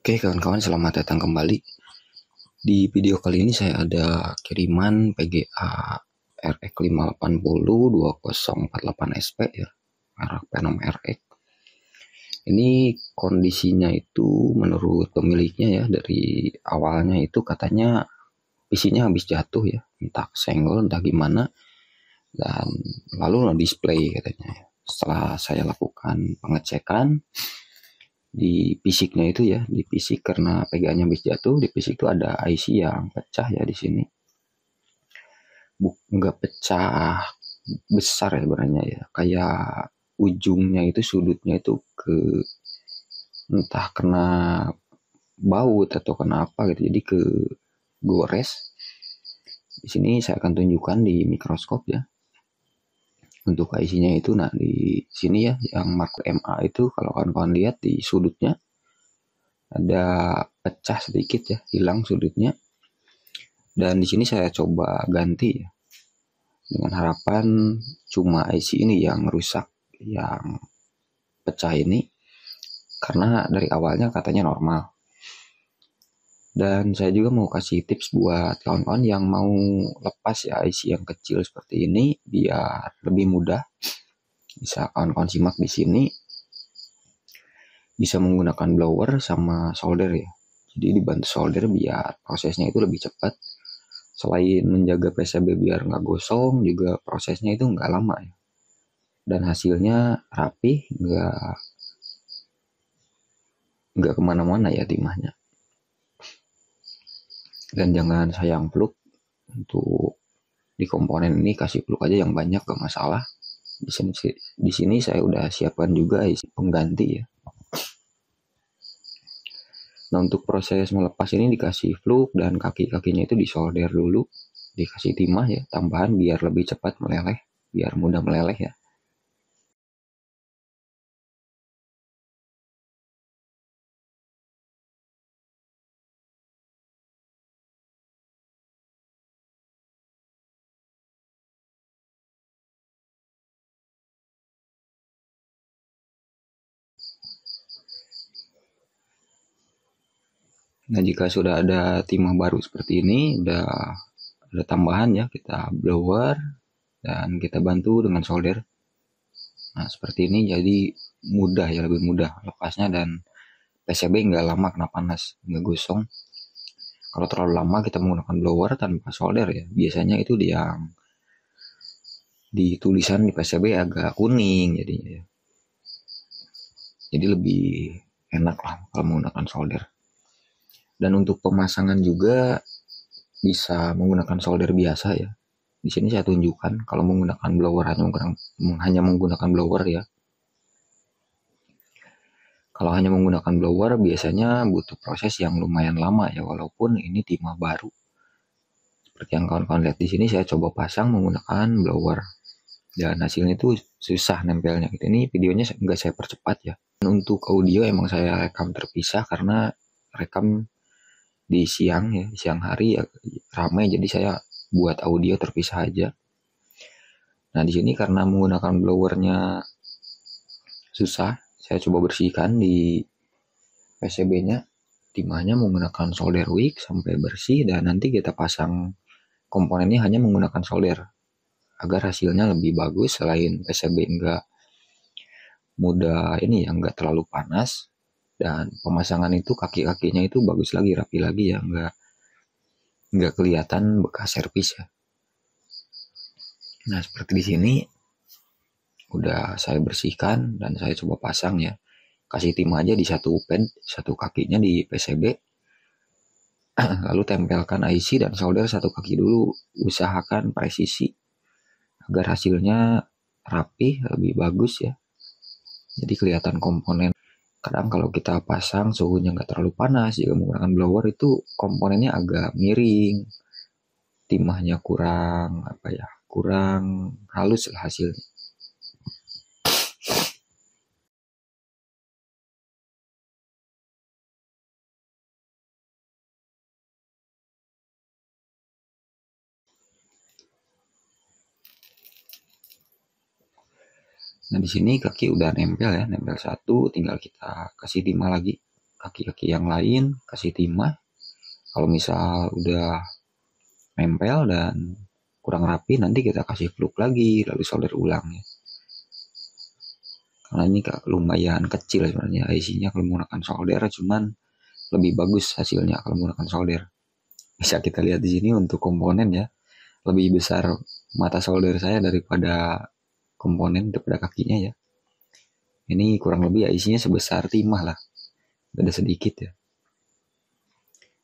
Oke kawan-kawan, selamat datang kembali. Di video kali ini saya ada kiriman PGA RX 580 2048 SP ya, merek Phenom RX. Ini kondisinya itu menurut pemiliknya ya, dari awalnya itu katanya PC-nya habis jatuh ya, entah kesenggol entah gimana, dan lalu display katanya. Setelah saya lakukan pengecekan di fisiknya itu ya, di fisik karena PGA-nya habis jatuh, di fisik itu ada IC yang pecah ya di sini. Nggak pecah besar ya sebenarnya ya, kayak ujungnya itu, sudutnya itu entah kena baut atau kena apa gitu, jadi ke gores. Di sini saya akan tunjukkan di mikroskop ya untuk IC-nya itu. Nah di sini ya, yang mark MA itu kalau kawan-kawan lihat di sudutnya ada pecah sedikit ya, hilang sudutnya. Dan di sini saya coba ganti ya, dengan harapan cuma IC ini yang rusak, yang pecah ini, karena dari awalnya katanya normal. Dan saya juga mau kasih tips buat kawan-kawan yang mau lepas ya IC yang kecil seperti ini biar lebih mudah. Bisa kawan-kawan simak di sini. Bisa menggunakan blower sama solder ya. Jadi dibantu solder biar prosesnya itu lebih cepat. Selain menjaga PCB biar nggak gosong, juga prosesnya itu nggak lama ya. Dan hasilnya rapi, nggak kemana-mana ya timahnya. Dan jangan sayang plug, untuk di komponen ini kasih plug aja yang banyak, gak masalah. Di sini saya udah siapkan juga isi pengganti ya. Nah untuk proses melepas ini dikasih plug dan kaki-kakinya itu disolder dulu, dikasih timah ya tambahan biar lebih cepat meleleh, biar mudah meleleh ya. Nah jika sudah ada timah baru seperti ini, udah ada tambahan ya, kita blower dan kita bantu dengan solder. Nah seperti ini, jadi mudah ya, lebih mudah lepasnya, dan PCB nggak lama kena panas, nggak gosong. Kalau terlalu lama kita menggunakan blower tanpa solder ya, biasanya itu yang di tulisan di PCB agak kuning jadinya ya. Jadi lebih enak lah kalau menggunakan solder. Dan untuk pemasangan juga bisa menggunakan solder biasa ya. Di sini saya tunjukkan kalau menggunakan blower, hanya menggunakan blower ya. Kalau hanya menggunakan blower biasanya butuh proses yang lumayan lama ya, walaupun ini timah baru. Seperti yang kawan-kawan lihat di sini, saya coba pasang menggunakan blower dan hasilnya itu susah nempelnya gitu. Ini videonya nggak saya percepat ya. Dan untuk audio emang saya rekam terpisah karena rekam di siang ya, siang hari ya ramai, jadi saya buat audio terpisah aja. Nah di sini karena menggunakan blowernya susah, saya coba bersihkan di PCB-nya, timahnya menggunakan solder wick sampai bersih, dan nanti kita pasang komponennya hanya menggunakan solder agar hasilnya lebih bagus. Selain PCB enggak mudah ini ya, enggak terlalu panas, dan pemasangan itu kaki-kakinya itu bagus lagi, rapi lagi ya, enggak kelihatan bekas servis ya. Nah seperti di sini udah saya bersihkan dan saya coba pasang ya, kasih timah aja di satu pad, satu kakinya di PCB. Lalu tempelkan IC dan solder satu kaki dulu, usahakan presisi agar hasilnya rapi, lebih bagus ya. Jadi kelihatan komponen. Kadang kalau kita pasang suhunya nggak terlalu panas, jika menggunakan blower itu komponennya agak miring, timahnya kurang halus lah hasilnya. Nah di sini kaki udah nempel ya, nempel satu, tinggal kita kasih timah lagi kaki-kaki yang lain, kasih timah. Kalau misal udah nempel dan kurang rapi, nanti kita kasih fluk lagi, lalu solder ulang ya. Karena ini lumayan kecil sebenarnya IC-nya kalau menggunakan solder, cuman lebih bagus hasilnya kalau menggunakan solder. Bisa kita lihat di sini untuk komponen ya, lebih besar mata solder saya daripada komponen, daripada kakinya ya. Ini kurang lebih IC-nya sebesar timah lah, beda sedikit ya.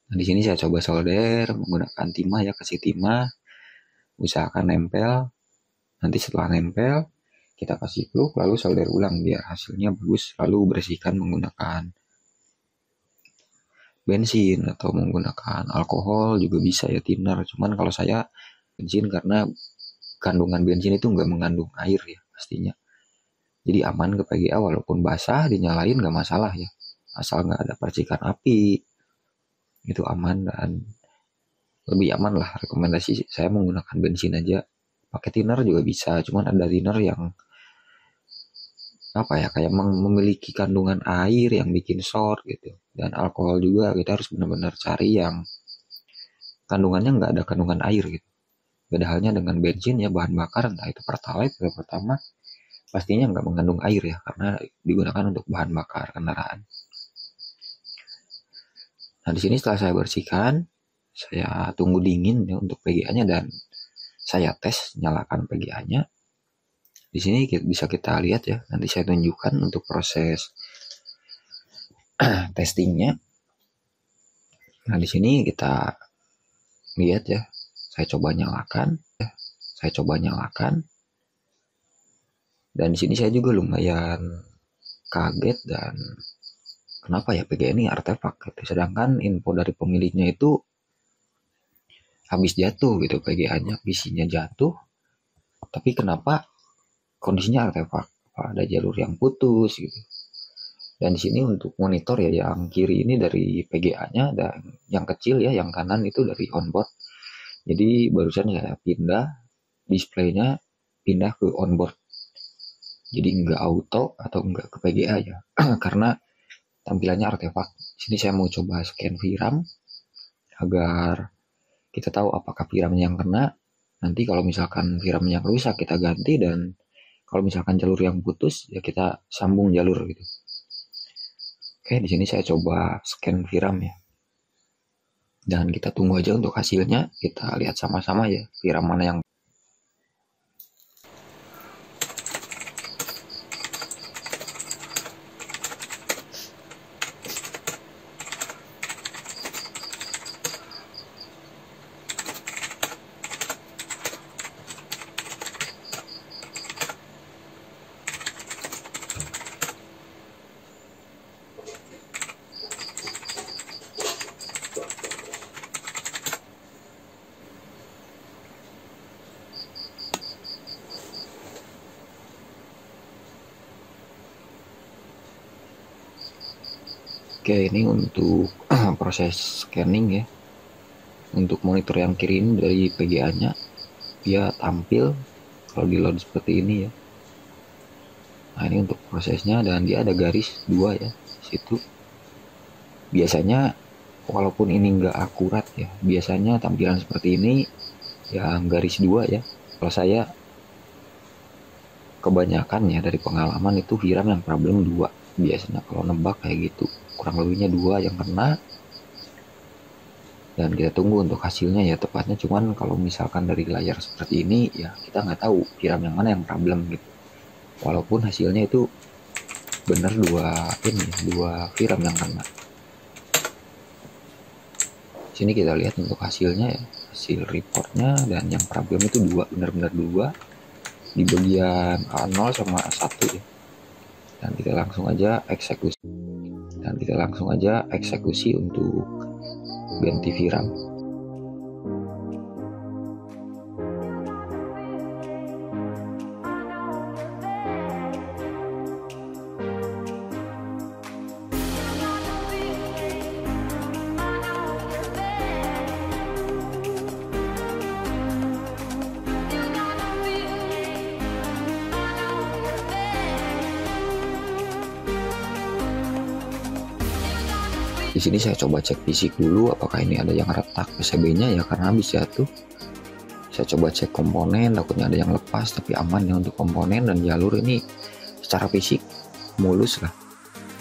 Nah, di sini saya coba solder menggunakan timah ya, kasih timah, usahakan nempel. Nanti setelah nempel, kita kasih fluk lalu solder ulang biar hasilnya bagus. Lalu bersihkan menggunakan bensin atau menggunakan alkohol juga bisa ya, thinner. Cuman kalau saya bensin karena kandungan bensin itu nggak mengandung air ya pastinya. Jadi aman ke PGA, walaupun basah dinyalain nggak masalah ya. Asal nggak ada percikan api, itu aman dan lebih aman lah. Rekomendasi saya menggunakan bensin aja. Pakai thinner juga bisa, cuman ada thinner yang apa ya, kayak memiliki kandungan air yang bikin short gitu. Dan alkohol juga kita harus benar-benar cari yang kandungannya nggak ada kandungan air gitu. Beda halnya dengan bensin ya, bahan bakar entah itu Pertalite atau Pertamax, pastinya nggak mengandung air ya, karena digunakan untuk bahan bakar kendaraan. Nah di sini setelah saya bersihkan, saya tunggu dingin ya untuk PGA-nya dan saya tes nyalakan PGA-nya. Di sini bisa kita lihat ya, nanti saya tunjukkan untuk proses testingnya. Nah di sini kita lihat ya, saya coba nyalakan, dan di sini saya juga lumayan kaget dan kenapa ya PGA ini artefak gitu. Sedangkan info dari pemiliknya itu habis jatuh gitu, PGA-nya PC-nya jatuh, tapi kenapa kondisinya artefak, ada jalur yang putus gitu. Dan di sini untuk monitor ya, yang kiri ini dari PGA-nya dan yang kecil ya, yang kanan itu dari onboard. Jadi barusan saya pindah displaynya, pindah ke onboard. Jadi nggak auto atau nggak ke PGA ya, karena tampilannya artefak. Di sini saya mau coba scan VRAM agar kita tahu apakah VRAM-nya yang kena. Nanti kalau misalkan VRAM-nya yang rusak kita ganti, dan kalau misalkan jalur yang putus ya kita sambung jalur gitu. Oke, di sini saya coba scan VRAM ya. Dan kita tunggu aja untuk hasilnya. Kita lihat sama-sama ya VRAM mana yang Oke, ini untuk proses scanning ya. Untuk monitor yang kiri ini dari PGA-nya, dia tampil kalau di load seperti ini ya. Nah ini untuk prosesnya, dan dia ada garis 2 ya di situ. Biasanya walaupun ini nggak akurat ya, biasanya tampilan seperti ini yang garis 2 ya. Kalau saya kebanyakan ya dari pengalaman itu VRAM yang problem 2 biasanya kalau nebak kayak gitu. Kurang lebihnya 2 yang kena, dan kita tunggu untuk hasilnya ya tepatnya. Cuman kalau misalkan dari layar seperti ini ya kita nggak tahu VRAM yang mana yang problem gitu, walaupun hasilnya itu bener 2 VRAM yang kena. Sini kita lihat untuk hasilnya ya, hasil reportnya, dan yang problem itu 2, benar-benar 2 di bagian 0 sama 1 ya. Dan kita langsung aja eksekusi untuk ganti VRAM. Di sini saya coba cek fisik dulu apakah ini ada yang retak PCB-nya ya, karena habis jatuh. Saya coba cek komponen, takutnya ada yang lepas, tapi aman ya untuk komponen dan jalur ini secara fisik mulus lah.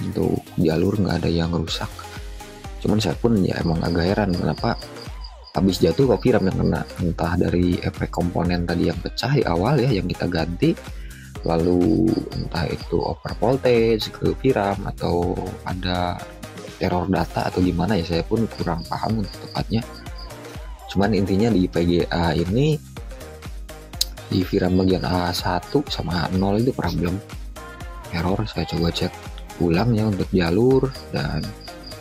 Untuk jalur nggak ada yang rusak. Cuman saya pun ya emang agak heran kenapa habis jatuh kok VRAM yang kena, entah dari efek komponen tadi yang pecah di awal ya yang kita ganti, lalu entah itu over voltage ke VRAM atau ada error data atau gimana ya, saya pun kurang paham untuk tepatnya. Cuman intinya di PGA ini di VRAM bagian A1 sama A0 itu problem error. Saya coba cek ulang ya untuk jalur dan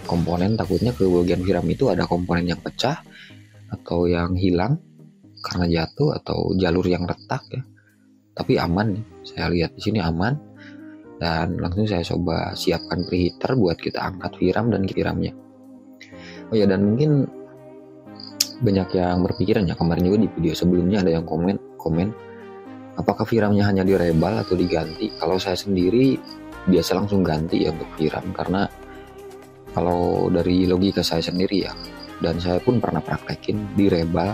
komponen, takutnya ke bagian VRAM itu ada komponen yang pecah atau yang hilang karena jatuh atau jalur yang retak ya. Tapi aman nih, saya lihat di sini aman, dan langsung saya coba siapkan preheater buat kita angkat VRAM dan VRAM-nya. Oh ya, dan mungkin banyak yang berpikiran ya, kemarin juga di video sebelumnya ada yang komen apakah VRAM-nya hanya direbal atau diganti. Kalau saya sendiri biasa langsung ganti ya untuk VRAM, karena kalau dari logika saya sendiri ya, dan saya pun pernah praktekin di rebal,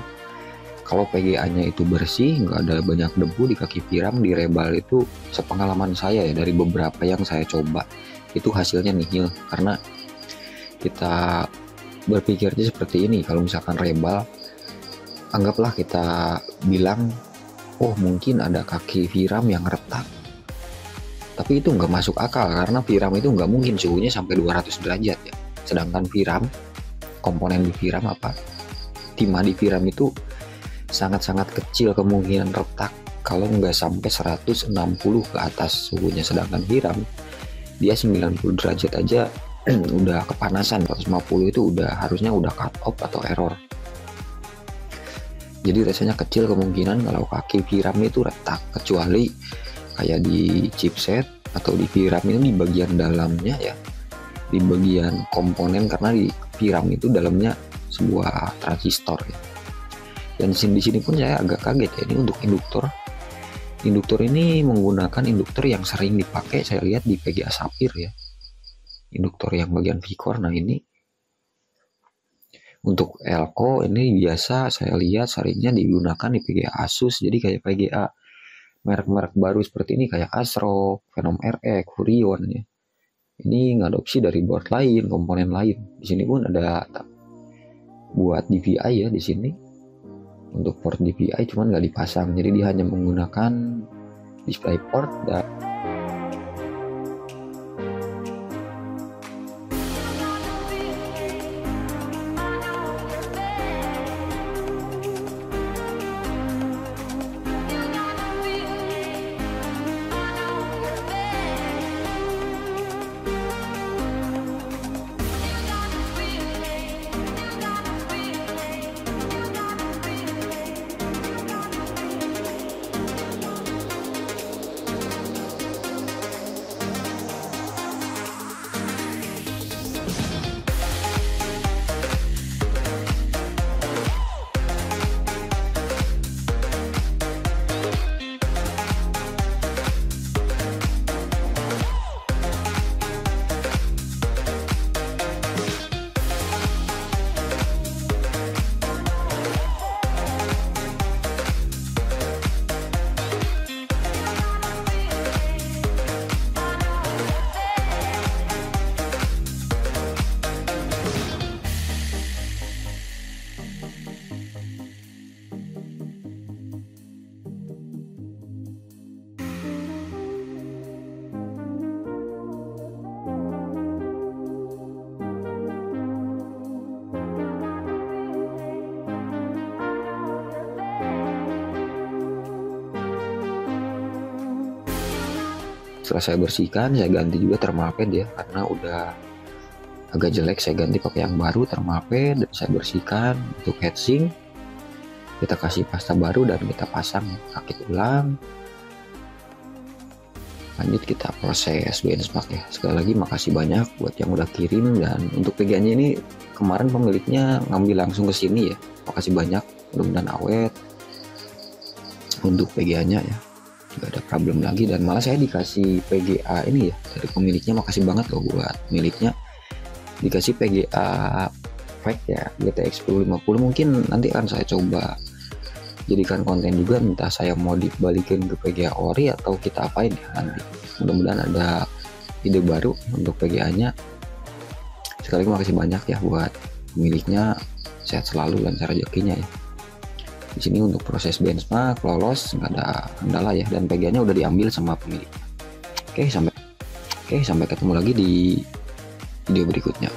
kalau PGA-nya itu bersih, nggak ada banyak debu di kaki VRAM, di rebal itu sepengalaman saya ya, dari beberapa yang saya coba itu hasilnya nihil. Karena kita berpikirnya seperti ini, kalau misalkan rebal, anggaplah kita bilang oh mungkin ada kaki VRAM yang retak, tapi itu nggak masuk akal karena VRAM itu nggak mungkin suhunya sampai 200 derajat ya. Sedangkan VRAM, komponen di VRAM timah di VRAM itu sangat-sangat kecil kemungkinan retak kalau nggak sampai 160 ke atas suhunya. Sedangkan VRAM dia 90 derajat aja udah kepanasan, 150 itu harusnya udah cut off atau error. Jadi rasanya kecil kemungkinan kalau kaki VRAM itu retak, kecuali kayak di chipset atau di VRAM ini di bagian dalamnya ya, di bagian komponen, karena di VRAM itu dalamnya sebuah transistor ya. Dan di sini pun saya agak kaget ya, ini untuk induktor ini menggunakan induktor yang sering dipakai saya lihat di PGA Sapphire ya, induktor yang bagian V-core. Nah ini untuk elko ini biasa saya lihat seringnya digunakan di PGA Asus. Jadi kayak PGA merek-merek baru seperti ini kayak ASRock, Phenom RX, Furion ya, ini ngadopsi dari board lain, komponen lain. Di sini pun ada buat DVI ya, di sini untuk port DVI cuman nggak dipasang, jadi dia hanya menggunakan display port dan setelah saya bersihkan, saya ganti juga thermal pad ya, karena udah agak jelek. Saya ganti pakai yang baru thermal pad dan saya bersihkan. Untuk heatsink kita kasih pasta baru dan kita pasang, rakit ulang. Lanjut kita proses benchmark ya. Sekali lagi makasih banyak buat yang udah kirim, dan untuk PGA-nya ini kemarin pemiliknya ngambil langsung ke sini ya. Makasih banyak, mudah-mudahan awet untuk PGA-nya ya, nggak ada problem lagi. Dan malah saya dikasih PGA ini ya dari pemiliknya, makasih banget loh buat miliknya. dikasih PGA fake ya, GTX 1050. Mungkin nanti akan saya coba jadikan konten juga, entah saya mau dibalikin ke PGA ori atau kita apain ya nanti. Mudah-mudahan ada ide baru untuk PGA-nya. Sekali lagi makasih banyak ya buat pemiliknya, sehat selalu, lancar rezekinya ya. Di sini untuk proses benchmark lolos, nggak ada kendala ya, dan PGA-nya udah diambil sama pemiliknya. Oke, sampai ketemu lagi di video berikutnya.